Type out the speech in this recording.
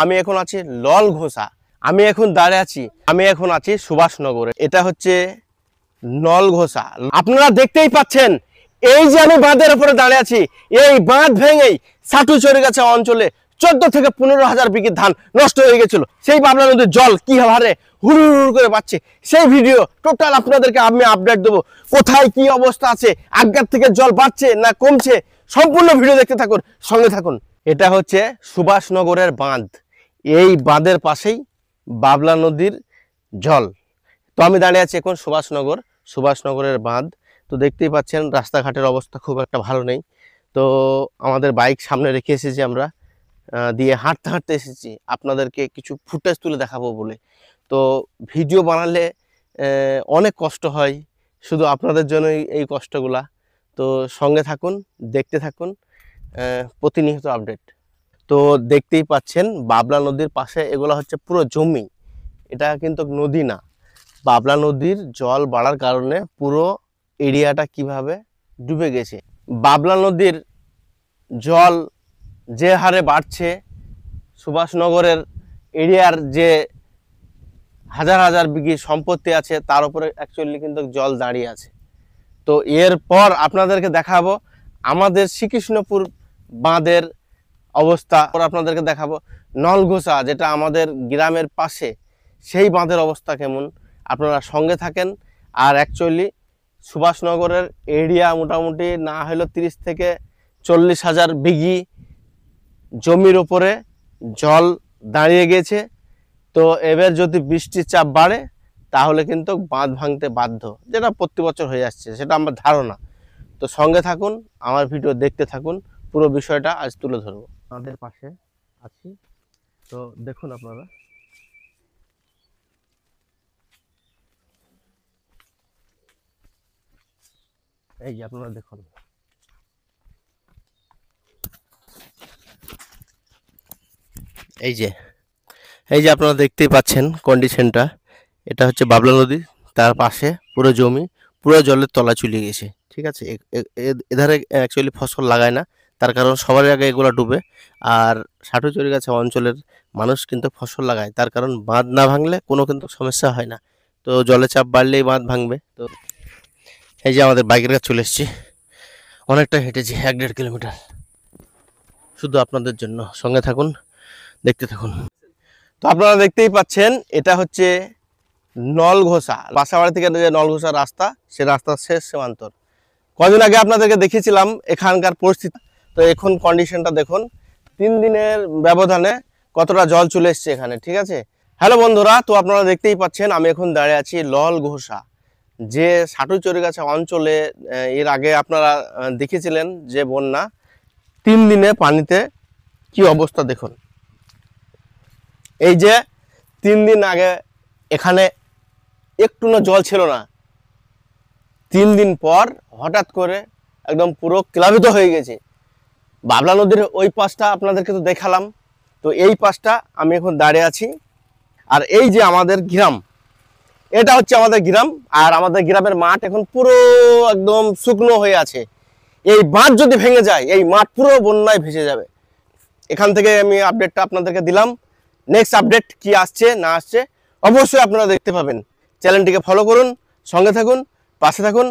আমি এখন আছি লল ঘোষা। আমি এখন আছি সুভাষনগরে। এটা হচ্ছে নল ঘোষা। আপনারা দেখতেই পাচ্ছেন এই যে আমি বাঁধের উপরে দাঁড়িয়ে আছি, এই বাঁধ ভেঙেই সাটুচড়িগাছা অঞ্চলে 14 থেকে 15,000 বিঘি ধান নষ্ট হয়ে গেছিল। সেই বাবলা নদীর জল কি হারে হুড় করে পাচ্ছে, সেই ভিডিও টোটাল আপনাদেরকে আমি আপডেট দেবো। কোথায় কি অবস্থা আছে, আগের থেকে জল বাড়ছে না কমছে, সম্পূর্ণ ভিডিও দেখতে থাকুন, সঙ্গে থাকুন। এটা হচ্ছে সুভাষনগরের বাঁধ। এই বাঁধের পাশেই বাবলা নদীর জল। তো আমি দাঁড়িয়ে আছি এখন সুভাষনগরের বাঁধ। তো দেখতেই পাচ্ছেন রাস্তাঘাটের অবস্থা খুব একটা ভালো নেই। তো আমাদের বাইক সামনে রেখে এসেছি, আমরা দিয়ে হাঁটতে হাঁটতে এসেছি আপনাদেরকে কিছু ফুটেজ তুলে দেখাবো বলে। তো ভিডিও বানালে অনেক কষ্ট হয়, শুধু আপনাদের জন্যই এই কষ্টগুলা। তো সঙ্গে থাকুন, দেখতে থাকুন প্রতিনিয়ত আপডেট। তো দেখতেই পাচ্ছেন বাবলা নদীর পাশে এগুলো হচ্ছে পুরো জমি, এটা কিন্তু নদী না। বাবলা নদীর জল বাড়ার কারণে পুরো এরিয়াটা কিভাবে ডুবে গেছে। বাবলা নদীর জল যে হারে বাড়ছে, সুভাষনগরের এরিয়ার যে হাজার হাজার বিঘি সম্পত্তি আছে তার উপরে অ্যাকচুয়ালি কিন্তু জল দাঁড়িয়ে আছে। তো এরপর আপনাদেরকে দেখাবো আমাদের শ্রীকৃষ্ণপুর বাঁধের অবস্থা, আপনাদেরকে দেখাবো নলঘোষা যেটা আমাদের গ্রামের পাশে, সেই বাঁধের অবস্থা কেমন। আপনারা সঙ্গে থাকেন। আর অ্যাকচুয়ালি সুভাষনগরের এরিয়া মোটামুটি না হলেও 30 থেকে 40,000 বিঘি জমির ওপরে জল দাঁড়িয়ে গেছে। তো এবার যদি বৃষ্টির চাপ বাড়ে তাহলে কিন্তু বাঁধ ভাঙতে বাধ্য, যেটা প্রতি বছর হয়ে আসছে, সেটা আমার ধারণা। তো সঙ্গে থাকুন, আমার ভিডিও দেখতে থাকুন, পুরো বিষয়টা আজ তুলে ধরবো। আমাদের পাশে আছি, তো দেখুন আপনারা। এই যে আপনারা দেখুন, এই যে আপনারা দেখতেই পাচ্ছেন কন্ডিশনটা। এটা হচ্ছে বাবলা নদী, তার পাশে পুরো জমি পুরো জলের তলা চলে গেছে। ঠিক আছে, এধারে অ্যাকচুয়ালি ফসল লাগায় না, তার কারণ সবার আগে এগুলো ডুবে। আর সাটুচড়িগাছা অঞ্চলের মানুষ কিন্তু ফসল লাগায়, তার কারণ বাঁধ না ভাঙলে কোনো কিন্তু সমস্যা হয় না। তো জলের চাপ বাড়লেই বাঁধ ভাঙবে। তো এই যে আমাদের বাইকের কাছে চলে এসেছি, অনেকটা হেঁটেছি, 1-1.5 কিলোমিটার, শুধু আপনাদের জন্য। সঙ্গে থাকুন, দেখতে থাকুন। তো আপনারা দেখতেই পাচ্ছেন এটা হচ্ছে নলঘোষা। বাসাবাড়ি থেকে যে নলঘোষা রাস্তা, সে রাস্তার শেষ সীমান্তর। কদিন আগে আপনাদেরকে দেখিয়েছিলাম এখানকার পরিস্থিতি। তো এখন কন্ডিশনটা দেখুন, 3 দিনের ব্যবধানে কতটা জল চলে এসছে এখানে। ঠিক আছে, হ্যালো বন্ধুরা, তো আপনারা দেখতেই পাচ্ছেন আমি এখন দাঁড়িয়ে আছি লল ঘোষা, যে সাটুচড়িগাছা অঞ্চলে এর আগে আপনারা দেখেছিলেন যে বন্যা, 3 দিনে পানিতে কি অবস্থা দেখুন। এই যে 3 দিন আগে এখানে একটু না জল ছিল না, 3 দিন পর হঠাৎ করে একদম পুরো প্লাবিত হয়ে গেছে। বাবলা নদীর ওই পাশটা আপনাদেরকে তো দেখালাম, তো এই পাশটা আমি এখন দাঁড়িয়ে আছি। আর এই যে আমাদের গ্রাম, এটা হচ্ছে আমাদের গ্রাম। আর আমাদের গ্রামের মাঠ এখন পুরো একদম শুকনো হয়ে আছে। এই বাঁধ যদি ভেঙে যায়, এই মাঠ পুরো বন্যায় ভেসে যাবে। এখান থেকে আমি আপডেটটা আপনাদেরকে দিলাম। নেক্সট আপডেট কি আসছে না আসছে অবশ্যই আপনারা দেখতে পাবেন। চ্যানেলটিকে ফলো করুন, সঙ্গে থাকুন, পাশে থাকুন।